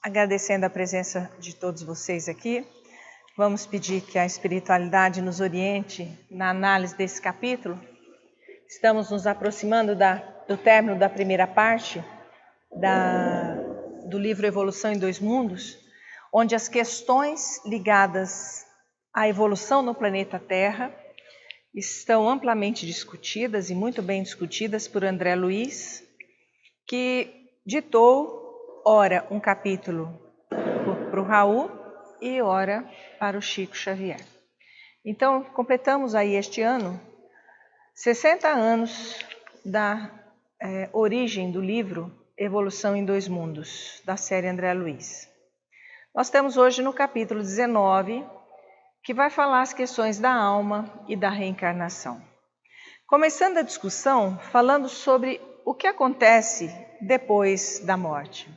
agradecendo a presença de todos vocês aqui. Vamos pedir que a espiritualidade nos oriente na análise desse capítulo. Estamos nos aproximando do término da primeira parte do livro Evolução em Dois Mundos, onde as questões ligadas à evolução no planeta Terra estão amplamente discutidas e muito bem discutidas por André Luiz, que ditou, ora, um capítulo para o Raul e ora para o Chico Xavier. Então, completamos aí este ano 60 anos da origem do livro Evolução em Dois Mundos, da série André Luiz. Nós estamos hoje no capítulo 19, que vai falar as questões da alma e da reencarnação. Começando a discussão falando sobre o que acontece depois da morte.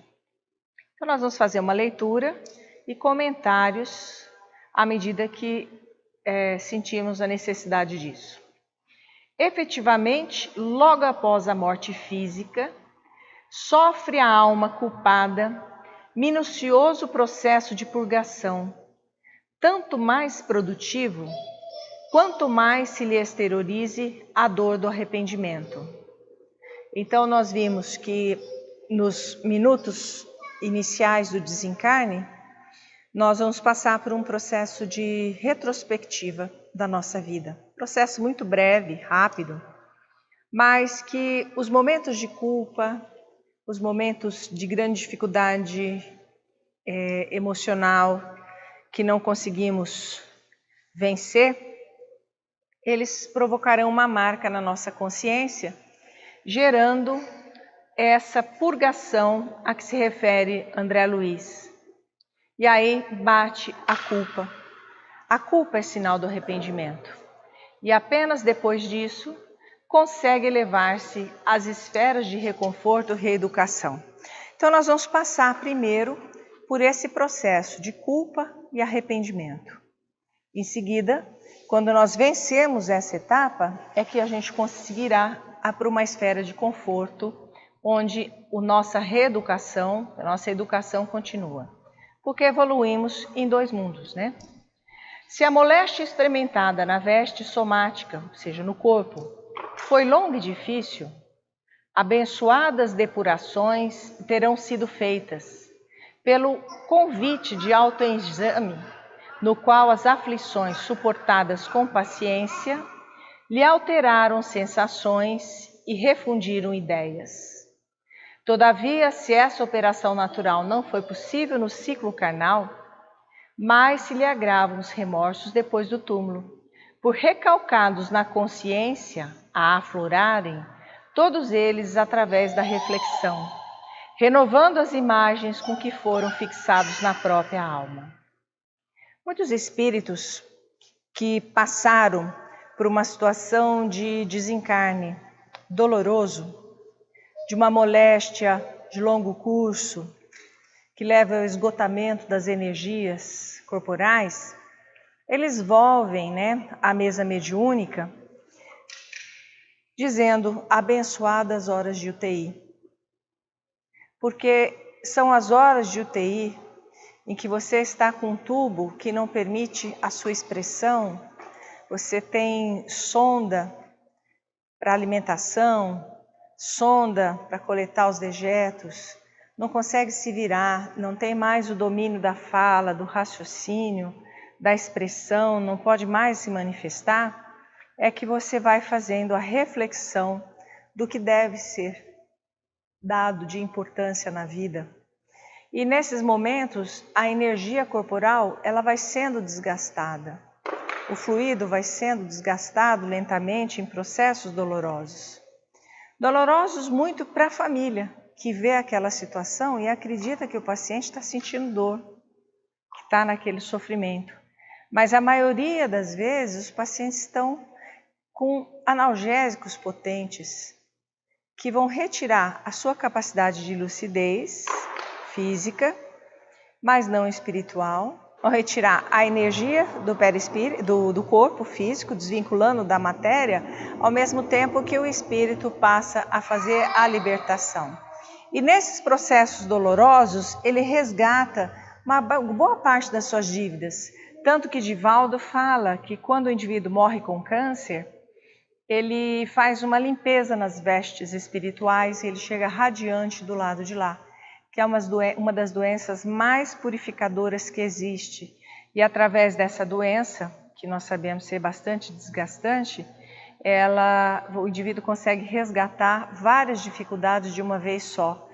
Então nós vamos fazer uma leitura e comentários à medida que sentimos a necessidade disso. Efetivamente, logo após a morte física, sofre a alma culpada minucioso processo de purgação, tanto mais produtivo, quanto mais se lhe exteriorize a dor do arrependimento. Então nós vimos que nos minutos iniciais do desencarne, nós vamos passar por um processo de retrospectiva da nossa vida. Processo muito breve, rápido, mas que os momentos de culpa, os momentos de grande dificuldade emocional que não conseguimos vencer, eles provocarão uma marca na nossa consciência, gerando essa purgação a que se refere André Luiz. E aí bate a culpa. A culpa é sinal do arrependimento. E apenas depois disso, consegue elevar-se às esferas de reconforto e reeducação. Então nós vamos passar primeiro por esse processo de culpa e arrependimento. Em seguida, quando nós vencermos essa etapa, é que a gente conseguirá para uma esfera de conforto, onde a nossa reeducação, a nossa educação continua. Porque evoluímos em dois mundos, né? Se a moléstia experimentada na veste somática, ou seja, no corpo, foi longa e difícil, abençoadas depurações terão sido feitas pelo convite de autoexame, no qual as aflições suportadas com paciência lhe alteraram sensações e refundiram ideias. Todavia, se essa operação natural não foi possível no ciclo carnal, mais se lhe agravam os remorsos depois do túmulo, por recalcados na consciência a aflorarem, todos eles através da reflexão, renovando as imagens com que foram fixados na própria alma. Muitos espíritos que passaram por uma situação de desencarne doloroso, de uma moléstia de longo curso, que leva ao esgotamento das energias corporais, eles volvem, à mesa mediúnica, dizendo abençoadas horas de UTI. Porque são as horas de UTI em que você está com um tubo que não permite a sua expressão, você tem sonda para alimentação, sonda para coletar os dejetos, não consegue se virar, não tem mais o domínio da fala, do raciocínio, da expressão, não pode mais se manifestar, é que você vai fazendo a reflexão do que deve ser dado de importância na vida. E nesses momentos, a energia corporal ela vai sendo desgastada. O fluido vai sendo desgastado lentamente em processos dolorosos. Dolorosos muito para a família, que vê aquela situação e acredita que o paciente está sentindo dor, que está naquele sofrimento. Mas a maioria das vezes os pacientes estão com analgésicos potentes, que vão retirar a sua capacidade de lucidez física, mas não espiritual, vão retirar a energia do corpo físico, desvinculando da matéria, ao mesmo tempo que o espírito passa a fazer a libertação. E nesses processos dolorosos, ele resgata uma boa parte das suas dívidas. Tanto que Divaldo fala que quando o indivíduo morre com câncer, ele faz uma limpeza nas vestes espirituais e ele chega radiante do lado de lá, que é uma das doenças mais purificadoras que existe. E através dessa doença, que nós sabemos ser bastante desgastante, o indivíduo consegue resgatar várias dificuldades de uma vez só,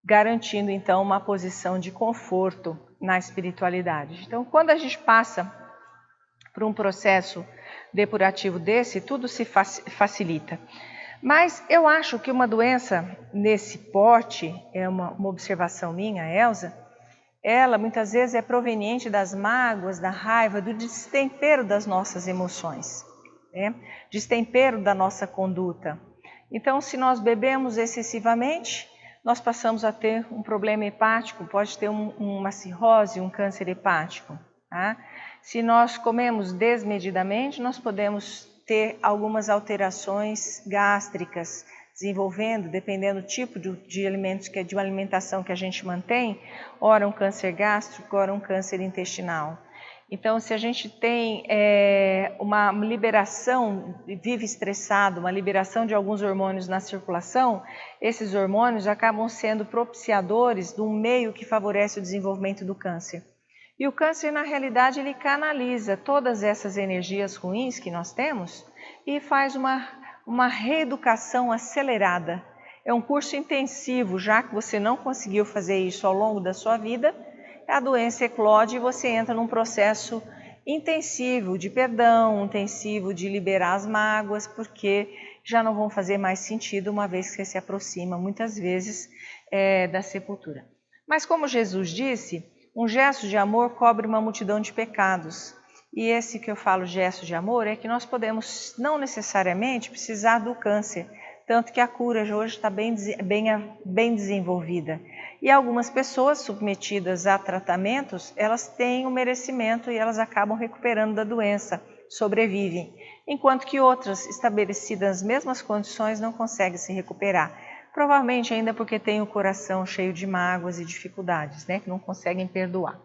garantindo então uma posição de conforto na espiritualidade. Então, quando a gente passa por um processo depurativo desse, tudo se facilita. Mas eu acho que uma doença nesse porte, é uma observação minha, Elza, ela muitas vezes é proveniente das mágoas, da raiva, do destempero das nossas emoções, né? Destempero da nossa conduta. Então, se nós bebemos excessivamente, nós passamos a ter um problema hepático, pode ter uma cirrose, um câncer hepático. Tá? Se nós comemos desmedidamente, nós podemos ter algumas alterações gástricas, desenvolvendo, dependendo do tipo de alimentos, de uma alimentação que a gente mantém, ora um câncer gástrico, ora um câncer intestinal. Então, se a gente tem uma liberação, vive estressado, uma liberação de alguns hormônios na circulação, esses hormônios acabam sendo propiciadores de um meio que favorece o desenvolvimento do câncer. E o câncer, na realidade, ele canaliza todas essas energias ruins que nós temos e faz uma reeducação acelerada. É um curso intensivo, já que você não conseguiu fazer isso ao longo da sua vida, a doença eclode e você entra num processo intensivo de perdão, intensivo de liberar as mágoas, porque já não vão fazer mais sentido uma vez que você se aproxima, muitas vezes, da sepultura. Mas como Jesus disse, um gesto de amor cobre uma multidão de pecados. E esse que eu falo gesto de amor é que nós podemos não necessariamente precisar do câncer, tanto que a cura hoje está bem desenvolvida. E algumas pessoas submetidas a tratamentos, elas têm o merecimento e elas acabam recuperando da doença, sobrevivem, enquanto que outras, estabelecidas nas mesmas condições, não conseguem se recuperar. Provavelmente ainda porque têm o coração cheio de mágoas e dificuldades, né, que não conseguem perdoar.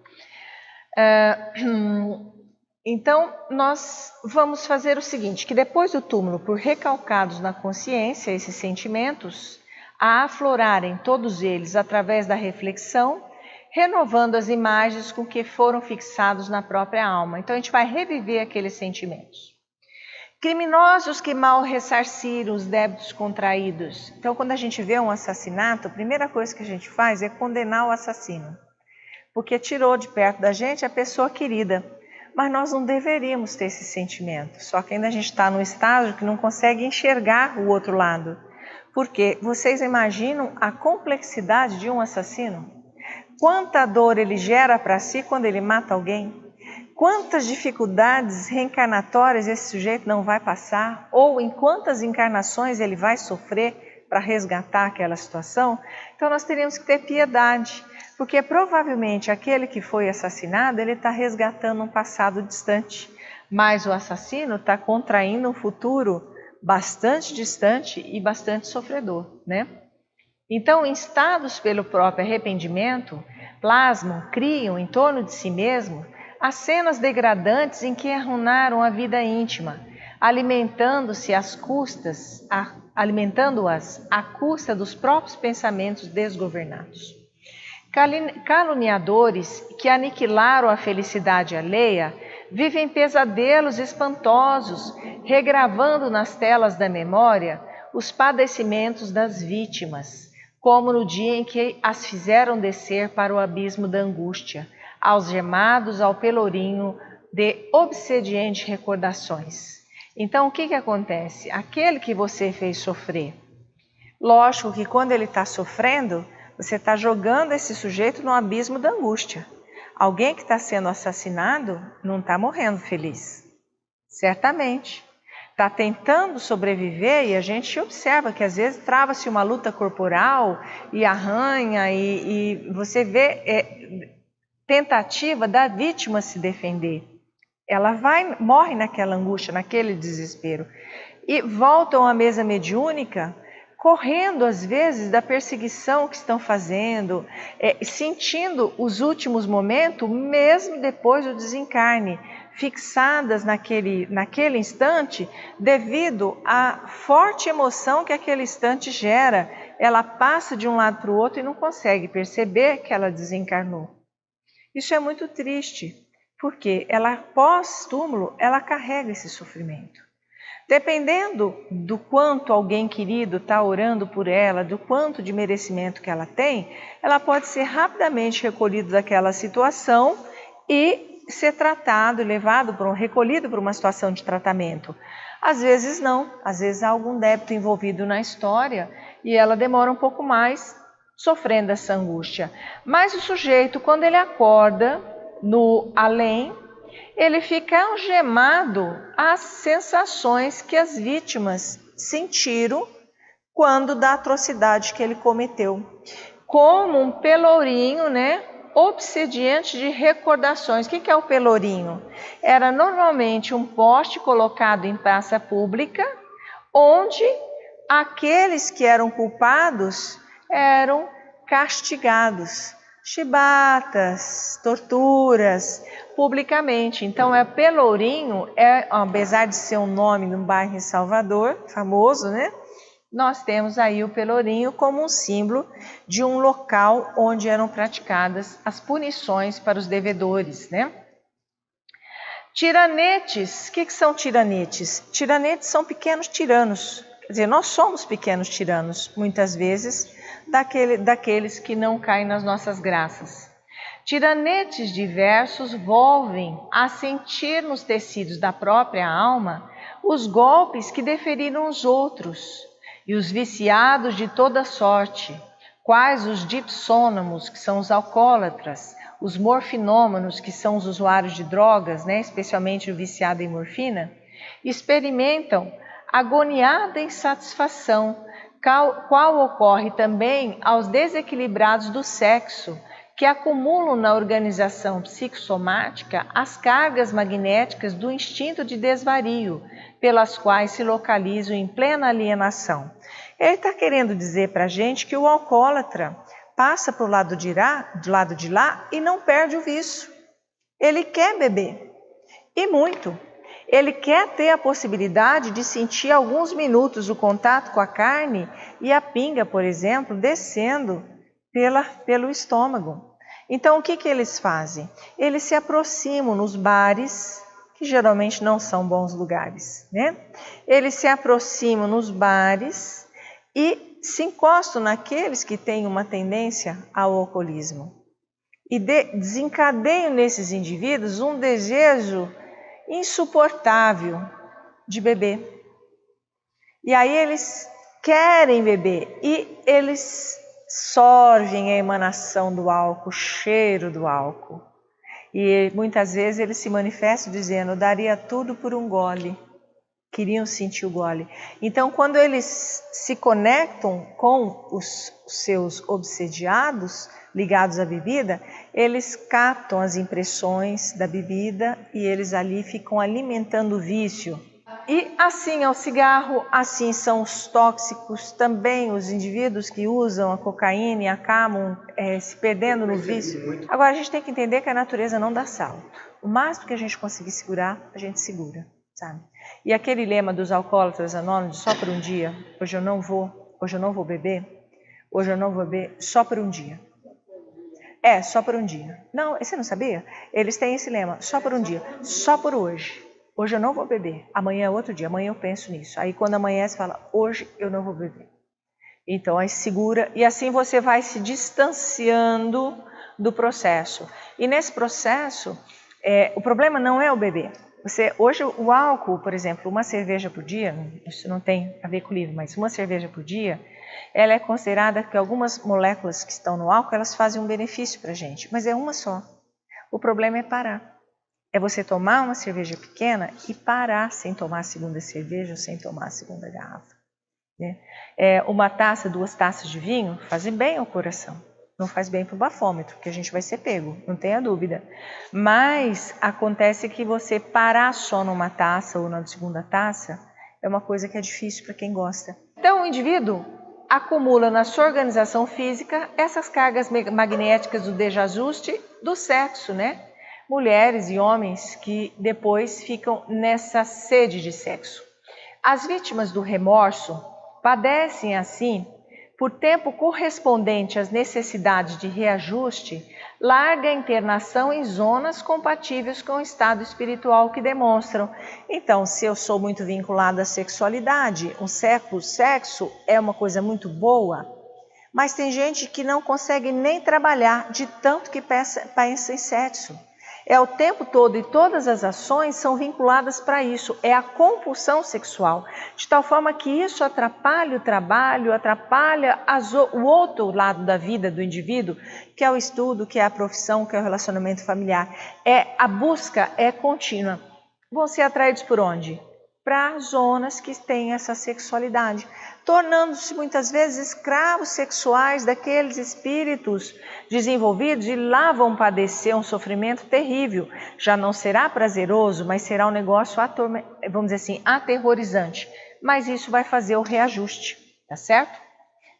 Então, nós vamos fazer o seguinte, que depois do túmulo, por recalcados na consciência, esses sentimentos, a aflorarem todos eles através da reflexão, renovando as imagens com que foram fixados na própria alma. Então, a gente vai reviver aqueles sentimentos. Criminosos que mal ressarciram os débitos contraídos. Então, quando a gente vê um assassinato, a primeira coisa que a gente faz é condenar o assassino, porque tirou de perto da gente a pessoa querida. Mas nós não deveríamos ter esse sentimento, só que ainda a gente está num estágio que não consegue enxergar o outro lado. Porque vocês imaginam a complexidade de um assassino? Quanta dor ele gera para si quando ele mata alguém? Quantas dificuldades reencarnatórias esse sujeito não vai passar? Ou em quantas encarnações ele vai sofrer para resgatar aquela situação? Então nós teríamos que ter piedade, porque provavelmente aquele que foi assassinado, ele está resgatando um passado distante, mas o assassino está contraindo um futuro bastante distante e bastante sofredor, né? Então, instados pelo próprio arrependimento, plasmam, criam em torno de si mesmo as cenas degradantes em que arruinaram a vida íntima, alimentando-as à custa dos próprios pensamentos desgovernados. Caluniadores que aniquilaram a felicidade alheia vivem pesadelos espantosos, regravando nas telas da memória os padecimentos das vítimas, como no dia em que as fizeram descer para o abismo da angústia, algemados ao pelourinho de obsedientes recordações. Então, o que acontece? Aquele que você fez sofrer, lógico que quando ele está sofrendo, você está jogando esse sujeito no abismo da angústia. Alguém que está sendo assassinado não está morrendo feliz, certamente. Está tentando sobreviver e a gente observa que às vezes trava-se uma luta corporal e arranha e você vê tentativa da vítima se defender. Ela morre naquela angústia, naquele desespero. E voltam à mesa mediúnica correndo às vezes da perseguição que estão fazendo, sentindo os últimos momentos, mesmo depois do desencarne, fixadas naquele instante, devido à forte emoção que aquele instante gera. Ela passa de um lado para o outro e não consegue perceber que ela desencarnou. Isso é muito triste, porque ela, pós-túmulo, ela carrega esse sofrimento. Dependendo do quanto alguém querido está orando por ela, do quanto de merecimento que ela tem, ela pode ser rapidamente recolhida daquela situação e ser tratado, recolhido para uma situação de tratamento. Às vezes não, às vezes há algum débito envolvido na história e ela demora um pouco mais sofrendo essa angústia. Mas o sujeito, quando ele acorda no além, ele fica algemado às sensações que as vítimas sentiram quando da atrocidade que ele cometeu. Como um pelourinho, obsediante de recordações. O que é o pelourinho? Era normalmente um poste colocado em praça pública, onde aqueles que eram culpados eram castigados. Chibatas, torturas, publicamente. Então, pelourinho, apesar de ser um nome num bairro em Salvador, famoso, nós temos aí o pelourinho como um símbolo de um local onde eram praticadas as punições para os devedores, Tiranetes, o que são tiranetes? Tiranetes são pequenos tiranos, quer dizer, nós somos pequenos tiranos, muitas vezes, daqueles que não caem nas nossas graças. Tiranetes diversos volvem a sentir nos tecidos da própria alma os golpes que deferiram os outros, e os viciados de toda sorte, quais os dipsônomos, que são os alcoólatras, os morfinômanos, que são os usuários de drogas, especialmente o viciado em morfina, experimentam agoniada insatisfação, qual ocorre também aos desequilibrados do sexo, que acumulam na organização psicossomática as cargas magnéticas do instinto de desvario, pelas quais se localizam em plena alienação. Ele está querendo dizer para a gente que o alcoólatra passa para o lado de lá e não perde o vício. Ele quer beber, e muito. Ele quer ter a possibilidade de sentir alguns minutos o contato com a carne e a pinga, por exemplo, descendo pelo estômago. Então, o que eles fazem? Eles se aproximam nos bares, que geralmente não são bons lugares, Eles se aproximam nos bares e se encostam naqueles que têm uma tendência ao alcoolismo. E desencadeiam nesses indivíduos um desejo insuportável de beber. E aí eles querem beber e eles sorvem a emanação do álcool, o cheiro do álcool. E muitas vezes eles se manifestam dizendo: daria tudo por um gole. Queriam sentir o gole. Então, quando eles se conectam com os seus obsediados, ligados à bebida, eles captam as impressões da bebida e eles ali ficam alimentando o vício. E assim é o cigarro, assim são os tóxicos, também os indivíduos que usam a cocaína e acabam se perdendo no vício. Agora, a gente tem que entender que a natureza não dá salto. O máximo que a gente conseguir segurar, a gente segura, sabe? E aquele lema dos alcoólatras anônimos, só por um dia, hoje eu não vou beber, hoje eu não vou beber, só por um dia. Só por um dia. Não, você não sabia? Eles têm esse lema, só por um dia, só por hoje. Hoje eu não vou beber, amanhã é outro dia, amanhã eu penso nisso. Aí quando amanhece, fala, hoje eu não vou beber. Então aí segura e assim você vai se distanciando do processo. E nesse processo, o problema não é o beber. Hoje o álcool, por exemplo, uma cerveja por dia, isso não tem a ver com o livro, mas uma cerveja por dia, ela é considerada que algumas moléculas que estão no álcool, elas fazem um benefício para a gente, mas é uma só. O problema é parar. É você tomar uma cerveja pequena e parar sem tomar a segunda cerveja ou sem tomar a segunda garrafa. Uma taça, 2 taças de vinho fazem bem ao coração. Não faz bem para o bafômetro, porque a gente vai ser pego, não tenha dúvida. Mas acontece que você parar só numa taça ou na segunda taça é uma coisa que é difícil para quem gosta. Então o indivíduo acumula na sua organização física essas cargas magnéticas do desajuste do sexo, né? Mulheres e homens que depois ficam nessa sede de sexo. As vítimas do remorso padecem assim, por tempo correspondente às necessidades de reajuste, larga internação em zonas compatíveis com o estado espiritual que demonstram. Então, se eu sou muito vinculada à sexualidade, o sexo é uma coisa muito boa, mas tem gente que não consegue nem trabalhar de tanto que pensa em sexo. É o tempo todo e todas as ações são vinculadas para isso, é a compulsão sexual, de tal forma que isso atrapalha o trabalho, atrapalha o outro lado da vida do indivíduo, que é o estudo, que é a profissão, que é o relacionamento familiar. A busca é contínua. Vão ser atraídos por onde? Para zonas que têm essa sexualidade, tornando-se muitas vezes escravos sexuais daqueles espíritos desenvolvidos e lá vão padecer um sofrimento terrível. Já não será prazeroso, mas será um negócio, vamos dizer assim, aterrorizante. Mas isso vai fazer o reajuste, tá certo?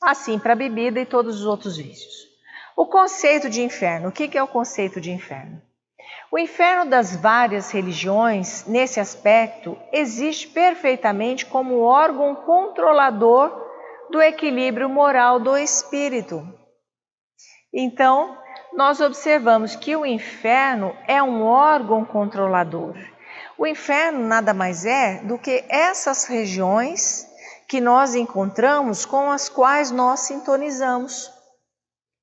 Assim para a bebida e todos os outros vícios. O conceito de inferno. O que é o conceito de inferno? O inferno das várias religiões, nesse aspecto, existe perfeitamente como órgão controlador do equilíbrio moral do espírito. Então, nós observamos que o inferno é um órgão controlador. O inferno nada mais é do que essas regiões que nós encontramos com as quais nós sintonizamos.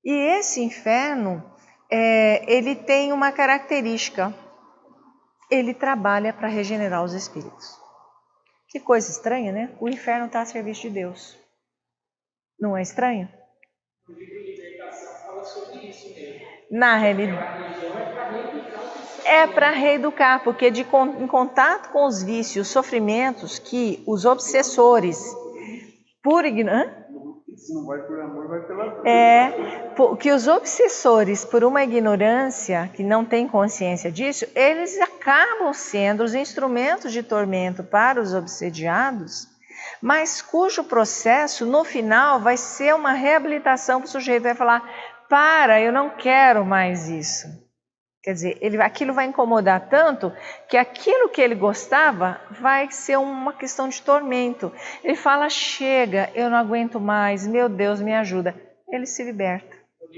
E esse inferno, ele tem uma característica, ele trabalha para regenerar os espíritos. Que coisa estranha, né? O inferno está a serviço de Deus. Não é estranho? O livro de libertação fala sobre isso mesmo. Na realidade, é para reeducar, porque em contato com os vícios, os sofrimentos que os obsessores, por ignorância, se não vai por amor, vai pela dor. Que os obsessores, por uma ignorância, que não tem consciência disso, eles acabam sendo os instrumentos de tormento para os obsediados, mas cujo processo, no final, vai ser uma reabilitação para o sujeito. Vai falar, eu não quero mais isso. Quer dizer, aquilo vai incomodar tanto que aquilo que ele gostava vai ser uma questão de tormento. Ele fala, chega, eu não aguento mais, meu Deus, me ajuda. Ele se liberta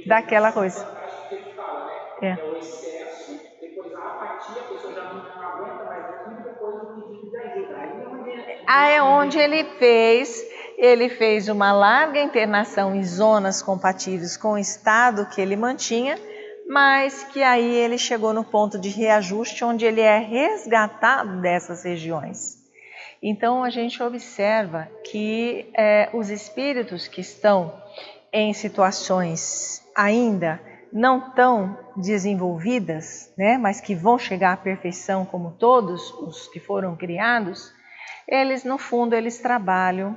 daquela coisa. Ele fala, né? É o excesso, depois a apatia, a pessoa já não aguenta mais aquilo, depois o pedido de ajuda. Aí é onde ele fez uma larga internação em zonas compatíveis com o estado que ele mantinha, mas que aí ele chegou no ponto de reajuste, onde ele é resgatado dessas regiões. Então, a gente observa que os espíritos que estão em situações ainda não tão desenvolvidas, né, mas que vão chegar à perfeição como todos os que foram criados, eles, no fundo, eles trabalham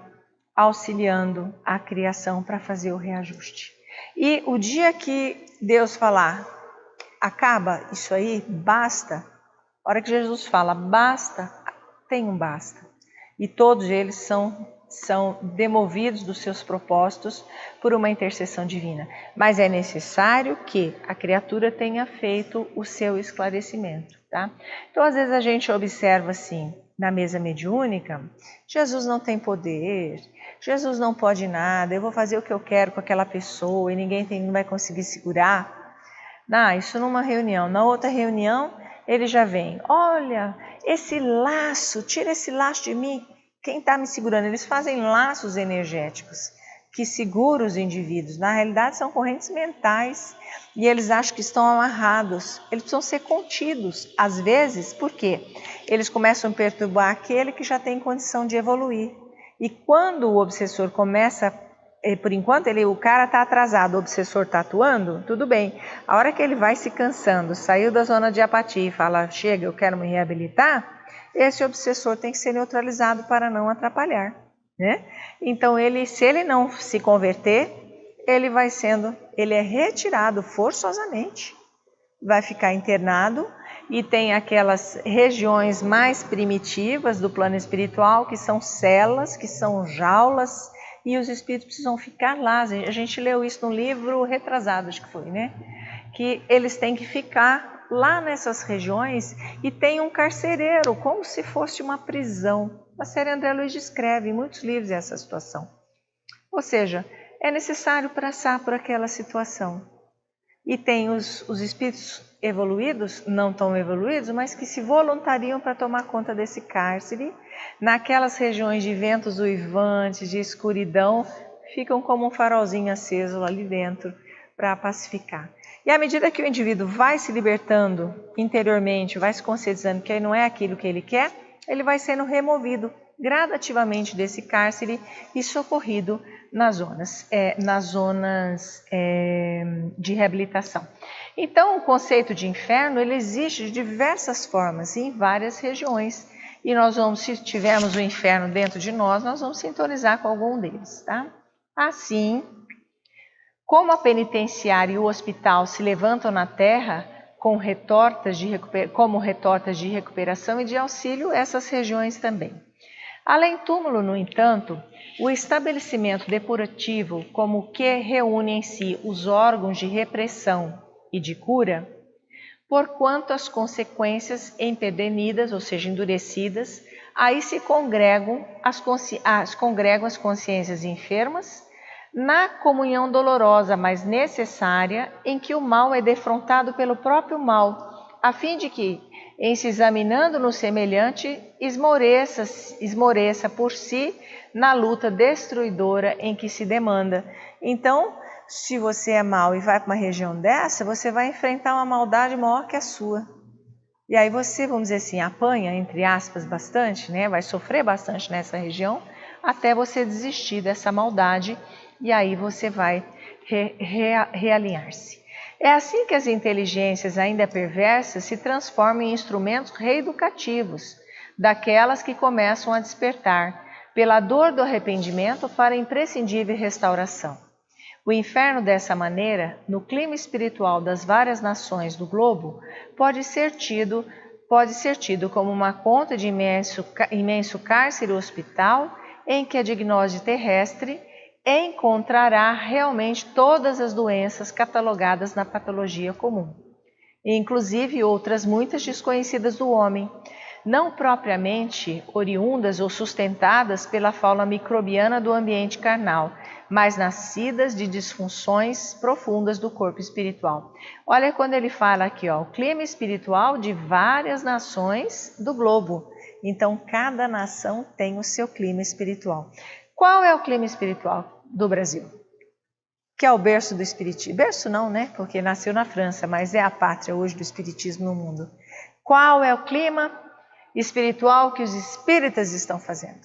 auxiliando a criação para fazer o reajuste. E o dia que Deus falar, acaba isso aí, basta, a hora que Jesus fala, basta, tem um basta. E todos eles são demovidos dos seus propósitos por uma intercessão divina. Mas é necessário que a criatura tenha feito o seu esclarecimento, tá? Então, às vezes a gente observa assim, na mesa mediúnica, Jesus não tem poder, Jesus não pode nada, eu vou fazer o que eu quero com aquela pessoa e ninguém não vai conseguir segurar. Isso numa reunião. Na outra reunião, ele já vem, olha, esse laço, tira esse laço de mim, quem está me segurando? Eles fazem laços energéticos que seguram os indivíduos. Na realidade, são correntes mentais e eles acham que estão amarrados. Eles precisam ser contidos. Às vezes, por quê? Eles começam a perturbar aquele que já tem condição de evoluir. E quando o obsessor começa, por enquanto o cara está atrasado, o obsessor está atuando, tudo bem. A hora que ele vai se cansando, saiu da zona de apatia e fala, chega, eu quero me reabilitar, esse obsessor tem que ser neutralizado para não atrapalhar, né? Então, se ele não se converter, ele é retirado forçosamente, vai ficar internado e tem aquelas regiões mais primitivas do plano espiritual, que são celas, que são jaulas, e os espíritos precisam ficar lá. A gente leu isso no livro retrasado, acho que foi, né? Que eles têm que ficar lá nessas regiões e tem um carcereiro, como se fosse uma prisão. A série André Luiz descreve em muitos livros essa situação. Ou seja, é necessário passar por aquela situação. E tem os espíritos evoluídos, não tão evoluídos, mas que se voluntariam para tomar conta desse cárcere. Naquelas regiões de ventos uivantes, de escuridão, ficam como um farolzinho aceso ali dentro para pacificar. E à medida que o indivíduo vai se libertando interiormente, vai se conscientizando que não é aquilo que ele quer, ele vai sendo removido gradativamente desse cárcere e socorrido nas zonas de reabilitação. Então, o conceito de inferno ele existe de diversas formas em várias regiões. E nós vamos, se tivermos o inferno dentro de nós vamos sintonizar com algum deles, tá? Assim, como a penitenciária e o hospital se levantam na terra como retortas de recuperação e de auxílio, essas regiões também. Além túmulo, no entanto, o estabelecimento depurativo, como que reúne em si os órgãos de repressão e de cura, porquanto as consequências empedernidas, ou seja, endurecidas, aí se congregam as consciências enfermas, na comunhão dolorosa, mas necessária, em que o mal é defrontado pelo próprio mal, a fim de que, em se examinando no semelhante, esmoreça por si na luta destruidora em que se demanda. Então, se você é mau e vai para uma região dessa, você vai enfrentar uma maldade maior que a sua. E aí você, vamos dizer assim, apanha, entre aspas, bastante, né? Vai sofrer bastante nessa região, até você desistir dessa maldade, e aí você vai realinhar-se. É assim que as inteligências ainda perversas se transformam em instrumentos reeducativos, daquelas que começam a despertar, pela dor do arrependimento, para a imprescindível restauração. O inferno, dessa maneira, no clima espiritual das várias nações do globo, pode ser tido como uma conta de imenso cárcere hospital, em que a dignose terrestre encontrará realmente todas as doenças catalogadas na patologia comum, inclusive outras muitas desconhecidas do homem, não propriamente oriundas ou sustentadas pela fauna microbiana do ambiente carnal, mas nascidas de disfunções profundas do corpo espiritual. Olha quando ele fala aqui, ó, o clima espiritual de várias nações do globo. Então, cada nação tem o seu clima espiritual. Qual é o clima espiritual do Brasil? Que é o berço do espiritismo. Berço não, né? Porque nasceu na França, mas é a pátria hoje do espiritismo no mundo. Qual é o clima espiritual que os espíritas estão fazendo?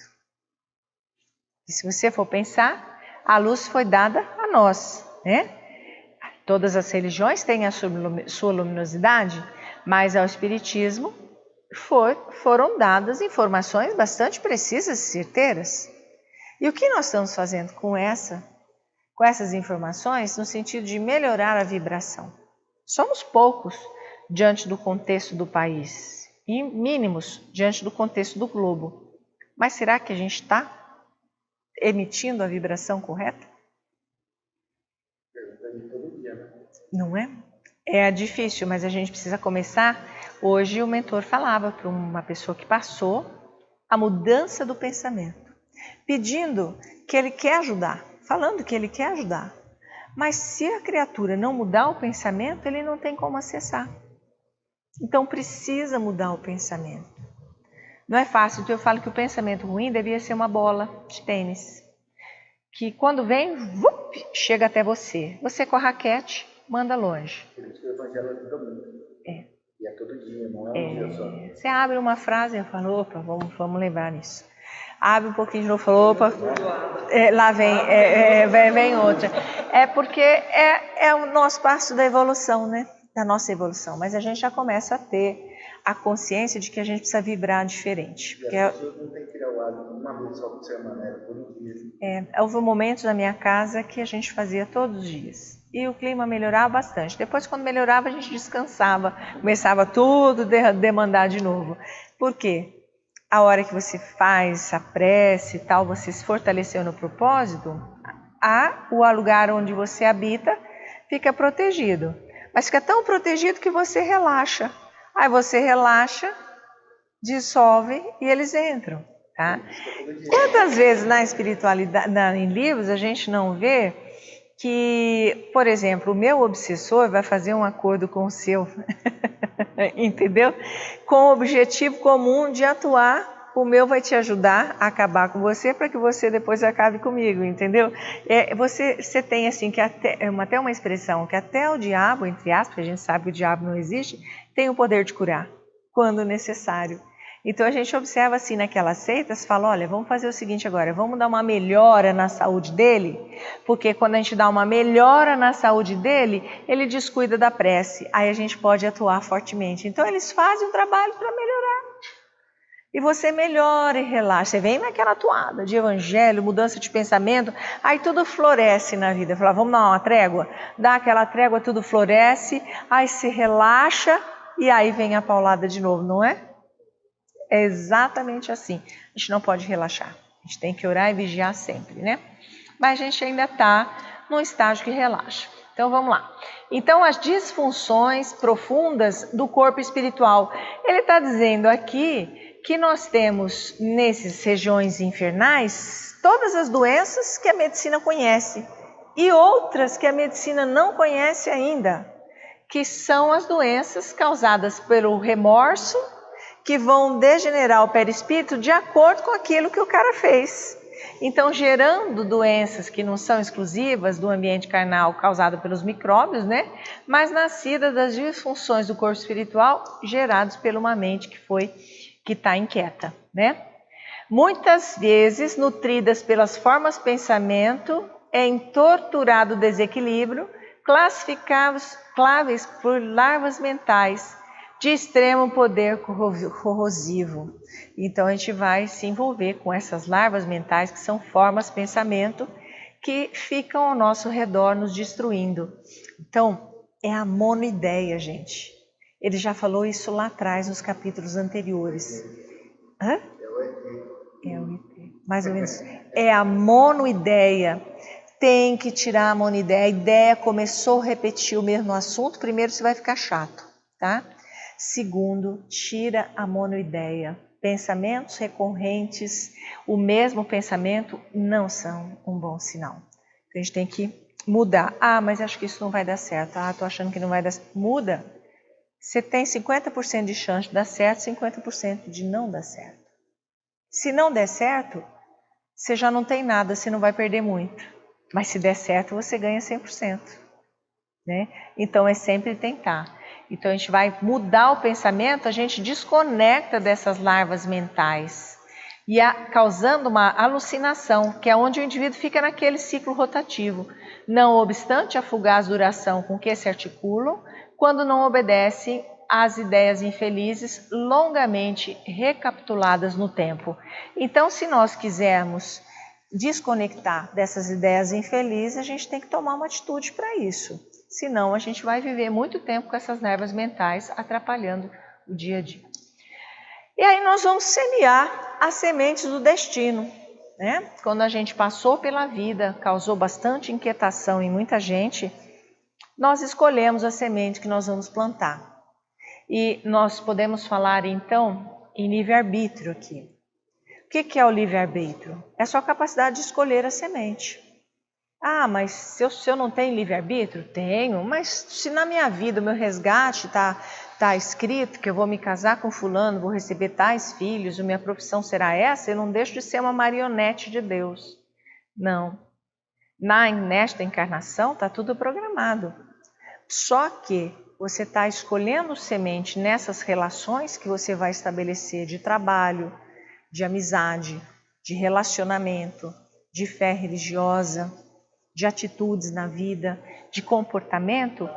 E se você for pensar, a luz foi dada a nós, né? Todas as religiões têm a sua luminosidade, mas ao espiritismo foram dadas informações bastante precisas e certeiras. E o que nós estamos fazendo com essas informações no sentido de melhorar a vibração? Somos poucos diante do contexto do país e mínimos diante do contexto do globo. Mas será que a gente está emitindo a vibração correta? Não é? É difícil, mas a gente precisa começar. Hoje o mentor falava para uma pessoa que passou a mudança do pensamento, pedindo que ele quer ajudar, falando que ele quer ajudar. Mas se a criatura não mudar o pensamento, ele não tem como acessar. Então precisa mudar o pensamento. Não é fácil, então eu falo que o pensamento ruim devia ser uma bola de tênis, que quando vem, chega até você. Você com a raquete, manda longe. Por isso que o evangelho ajuda muito. E é todo dia, não é um dia só. Você abre uma frase e fala, opa, vamos lembrar nisso. Abre um pouquinho de novo, fala, opa, lá vem outra. É porque é o nosso passo da evolução, né? Da nossa evolução. Mas a gente já começa a ter a consciência de que a gente precisa vibrar diferente. E as pessoas não têm que criar o hábito uma vez só por semana, era por um dia. Houve momentos na minha casa que a gente fazia todos os dias. E o clima melhorava bastante. Depois, quando melhorava, a gente descansava. Começava tudo a demandar de novo. Por quê? a hora que você faz a prece e tal, você se fortaleceu no propósito, o lugar onde você habita fica protegido. Mas fica tão protegido que você relaxa. Aí você relaxa, dissolve e eles entram. Tá? Quantas vezes na espiritualidade, em livros, a gente não vê que, por exemplo, o meu obsessor vai fazer um acordo com o seu, entendeu? Com o objetivo comum de atuar, o meu vai te ajudar a acabar com você para que você depois acabe comigo, entendeu? Você tem assim, que até uma expressão, que até o diabo, entre aspas, a gente sabe que o diabo não existe, tem o poder de curar, quando necessário. Então a gente observa assim naquelas seitas, fala, olha, vamos fazer o seguinte agora, vamos dar uma melhora na saúde dele, porque quando a gente dá uma melhora na saúde dele, ele descuida da prece, aí a gente pode atuar fortemente. Então eles fazem um trabalho para melhorar. E você melhora e relaxa, você vem naquela toada de evangelho, mudança de pensamento, aí tudo floresce na vida. Fala, vamos dar uma trégua? Dá aquela trégua, tudo floresce, aí se relaxa e aí vem a paulada de novo, não é? É exatamente assim. A gente não pode relaxar. A gente tem que orar e vigiar sempre, né? Mas a gente ainda está num estágio que relaxa. Então vamos lá. Então as disfunções profundas do corpo espiritual. Ele está dizendo aqui que nós temos nessas regiões infernais todas as doenças que a medicina conhece e outras que a medicina não conhece ainda, que são as doenças causadas pelo remorso, que vão degenerar o perispírito de acordo com aquilo que o cara fez. Então, gerando doenças que não são exclusivas do ambiente carnal causado pelos micróbios, né? Mas nascidas das disfunções do corpo espiritual gerados por uma mente que está inquieta, né? Muitas vezes, nutridas pelas formas de pensamento, em torturado desequilíbrio, classificáveis por larvas mentais, de extremo poder corrosivo. Então a gente vai se envolver com essas larvas mentais, que são formas de pensamento que ficam ao nosso redor nos destruindo. Então é a monoideia, gente. Ele já falou isso lá atrás nos capítulos anteriores. Hã? É o ET. Mais ou menos. É a monoideia. Tem que tirar a monoideia. A ideia começou a repetir o mesmo assunto. Primeiro você vai ficar chato, tá? Segundo, tira a monoideia. Pensamentos recorrentes, o mesmo pensamento, não são um bom sinal. Então, a gente tem que mudar. Ah, mas acho que isso não vai dar certo. Ah, tô achando que não vai dar certo. Muda. Você tem 50% de chance de dar certo, 50% de não dar certo. Se não der certo, você já não tem nada, você não vai perder muito. Mas se der certo, você ganha 100%. Né? Então, é sempre tentar. Então, a gente vai mudar o pensamento, a gente desconecta dessas larvas mentais, e causando uma alucinação, que é onde o indivíduo fica naquele ciclo rotativo. Não obstante a fugaz duração com que se articulam, quando não obedecem às ideias infelizes longamente recapituladas no tempo. Então, se nós quisermos desconectar dessas ideias infelizes, a gente tem que tomar uma atitude para isso. Senão a gente vai viver muito tempo com essas nervas mentais atrapalhando o dia a dia. E aí nós vamos semear as sementes do destino, né? Quando a gente passou pela vida, causou bastante inquietação em muita gente, nós escolhemos a semente que nós vamos plantar. E nós podemos falar então em livre-arbítrio aqui. O que é o livre-arbítrio? É a sua capacidade de escolher a semente. Ah, mas se eu não tenho livre-arbítrio? Tenho, mas se na minha vida o meu resgate está escrito que eu vou me casar com fulano, vou receber tais filhos, a minha profissão será essa, eu não deixo de ser uma marionete de Deus. Não. Nesta encarnação está tudo programado. Só que você está escolhendo semente nessas relações que você vai estabelecer de trabalho, de amizade, de relacionamento, de fé religiosa, de atitudes na vida, de comportamento.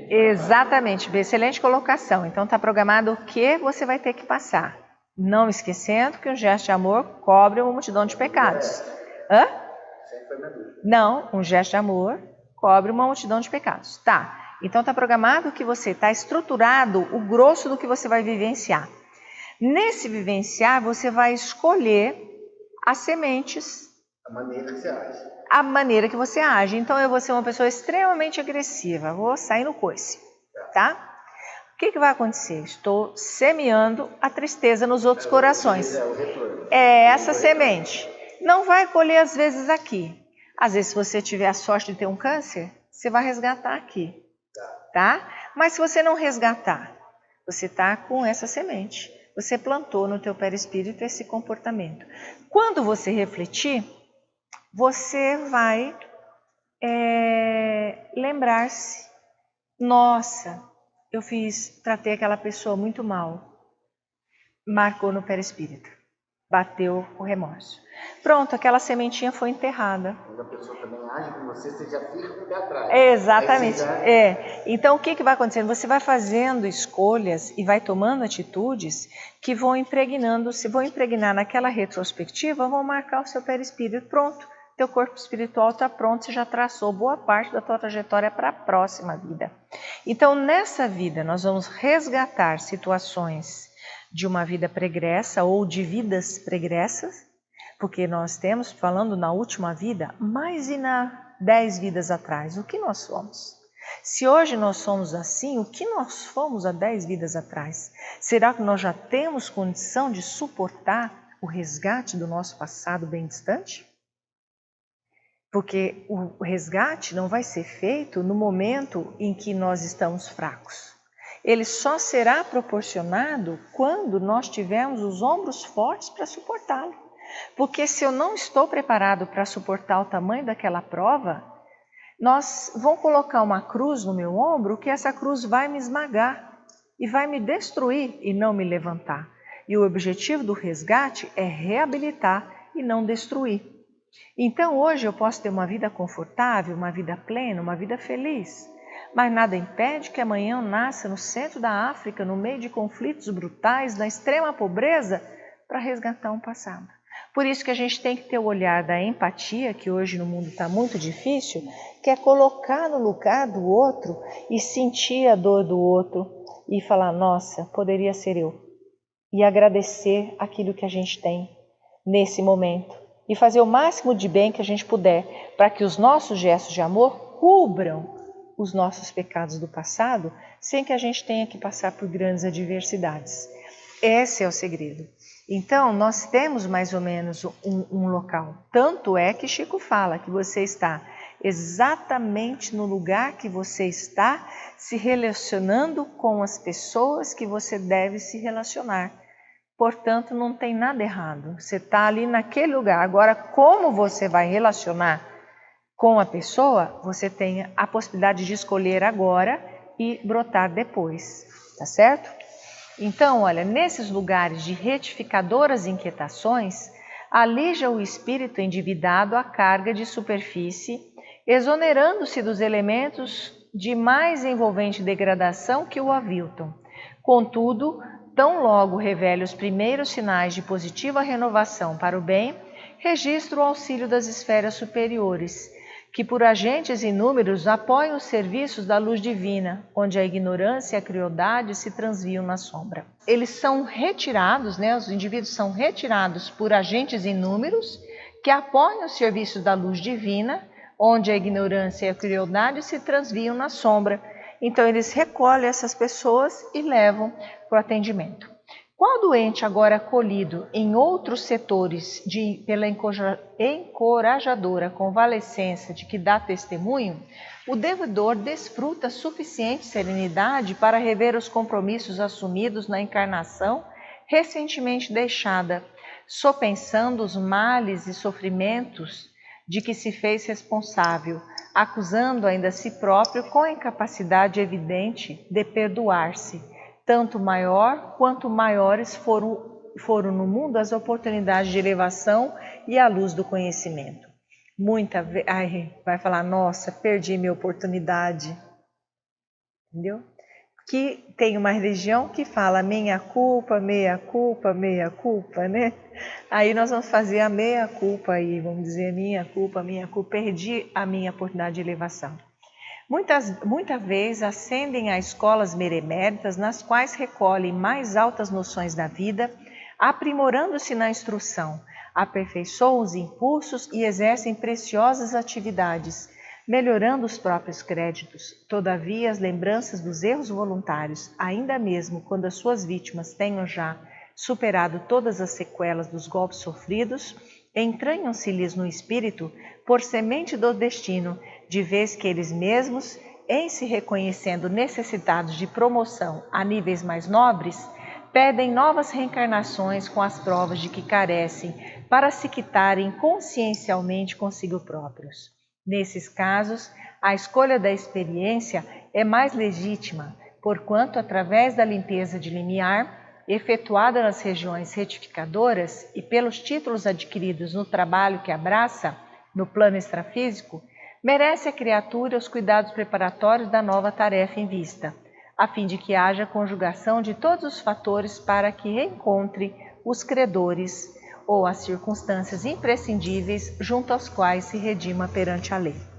Exatamente, excelente colocação. Então está programado o que você vai ter que passar. Não esquecendo que um gesto de amor cobre uma multidão de pecados. Hã? Não, um gesto de amor cobre uma multidão de pecados. Tá. Então está programado que você está estruturado o grosso do que você vai vivenciar. Nesse vivenciar, você vai escolher as sementes, A maneira que você age. a maneira que você age. Então eu vou ser uma pessoa extremamente agressiva, vou sair no coice, tá? O que vai acontecer? Estou semeando a tristeza nos outros corações. O retorno. É essa semente. Não vai colher às vezes aqui. Às vezes, se você tiver a sorte de ter um câncer, você vai resgatar aqui, tá? Mas se você não resgatar, você está com essa semente. Você plantou no teu perispírito esse comportamento. Quando você refletir, você vai lembrar-se, nossa, eu tratei aquela pessoa muito mal, marcou no perispírito, bateu o remorso. Pronto, aquela sementinha foi enterrada. Quando a pessoa também age com você, você já fica com o pé atrás. Exatamente. Então, o que vai acontecendo? Você vai fazendo escolhas e vai tomando atitudes que vão impregnando, se vão impregnar naquela retrospectiva, vão marcar o seu perispírito. Pronto, teu corpo espiritual está pronto, você já traçou boa parte da tua trajetória para a próxima vida. Então, nessa vida, nós vamos resgatar situações de uma vida pregressa ou de vidas pregressas, porque nós temos, falando na última vida, mais de 10 vidas atrás, o que nós somos? Se hoje nós somos assim, o que nós fomos há 10 vidas atrás? Será que nós já temos condição de suportar o resgate do nosso passado bem distante? Porque o resgate não vai ser feito no momento em que nós estamos fracos. Ele só será proporcionado quando nós tivermos os ombros fortes para suportá-lo. Porque se eu não estou preparado para suportar o tamanho daquela prova, nós vamos colocar uma cruz no meu ombro que essa cruz vai me esmagar e vai me destruir e não me levantar. E o objetivo do resgate é reabilitar e não destruir. Então hoje eu posso ter uma vida confortável, uma vida plena, uma vida feliz. Mas nada impede que amanhã eu nasça no centro da África, no meio de conflitos brutais, na extrema pobreza, para resgatar um passado. Por isso que a gente tem que ter o olhar da empatia, que hoje no mundo está muito difícil, que é colocar no lugar do outro e sentir a dor do outro e falar, nossa, poderia ser eu. E agradecer aquilo que a gente tem nesse momento. E fazer o máximo de bem que a gente puder, para que os nossos gestos de amor cubram os nossos pecados do passado, sem que a gente tenha que passar por grandes adversidades. Esse é o segredo. Então, nós temos mais ou menos um local. Tanto é que Chico fala que você está exatamente no lugar que você está, se relacionando com as pessoas que você deve se relacionar. Portanto, não tem nada errado. Você está ali naquele lugar. Agora, como você vai relacionar com a pessoa, você tem a possibilidade de escolher agora e brotar depois. Tá certo? Então, olha, nesses lugares de retificadoras inquietações, alija o espírito endividado a carga de superfície, exonerando-se dos elementos de mais envolvente degradação que o aviltam. Contudo, tão logo revele os primeiros sinais de positiva renovação para o bem, registra o auxílio das esferas superiores, que por agentes inúmeros apoiam os serviços da luz divina, onde a ignorância e a crueldade se transviam na sombra. Eles são retirados, os indivíduos são retirados por agentes inúmeros que apoiam os serviços da luz divina, onde a ignorância e a crueldade se transviam na sombra. Então eles recolhem essas pessoas e levam para o atendimento. Qual doente agora acolhido em outros setores pela encorajadora convalescença de que dá testemunho, o devedor desfruta suficiente serenidade para rever os compromissos assumidos na encarnação recentemente deixada, sopesando os males e sofrimentos de que se fez responsável, acusando ainda a si próprio com a incapacidade evidente de perdoar-se, tanto maior quanto maiores foram no mundo as oportunidades de elevação e a luz do conhecimento. Vai falar, nossa, perdi minha oportunidade. Entendeu? Que tem uma religião que fala meia culpa, meia culpa, meia culpa, né? Aí nós vamos fazer a meia culpa aí, vamos dizer minha culpa, perdi a minha oportunidade de elevação. Muita vez ascendem a escolas mereméritas nas quais recolhem mais altas noções da vida, aprimorando-se na instrução, aperfeiçoam os impulsos e exercem preciosas atividades, melhorando os próprios créditos. Todavia, as lembranças dos erros voluntários, ainda mesmo quando as suas vítimas tenham já superado todas as sequelas dos golpes sofridos, entranham-se-lhes no espírito por semente do destino, de vez que eles mesmos, em se reconhecendo necessitados de promoção a níveis mais nobres, pedem novas reencarnações com as provas de que carecem para se quitarem consciencialmente consigo próprios. Nesses casos, a escolha da experiência é mais legítima, porquanto, através da limpeza de limiar, efetuada nas regiões retificadoras e pelos títulos adquiridos no trabalho que abraça, no plano extrafísico, merece a criatura os cuidados preparatórios da nova tarefa em vista, a fim de que haja conjugação de todos os fatores para que reencontre os credores ou as circunstâncias imprescindíveis junto aos quais se redima perante a lei.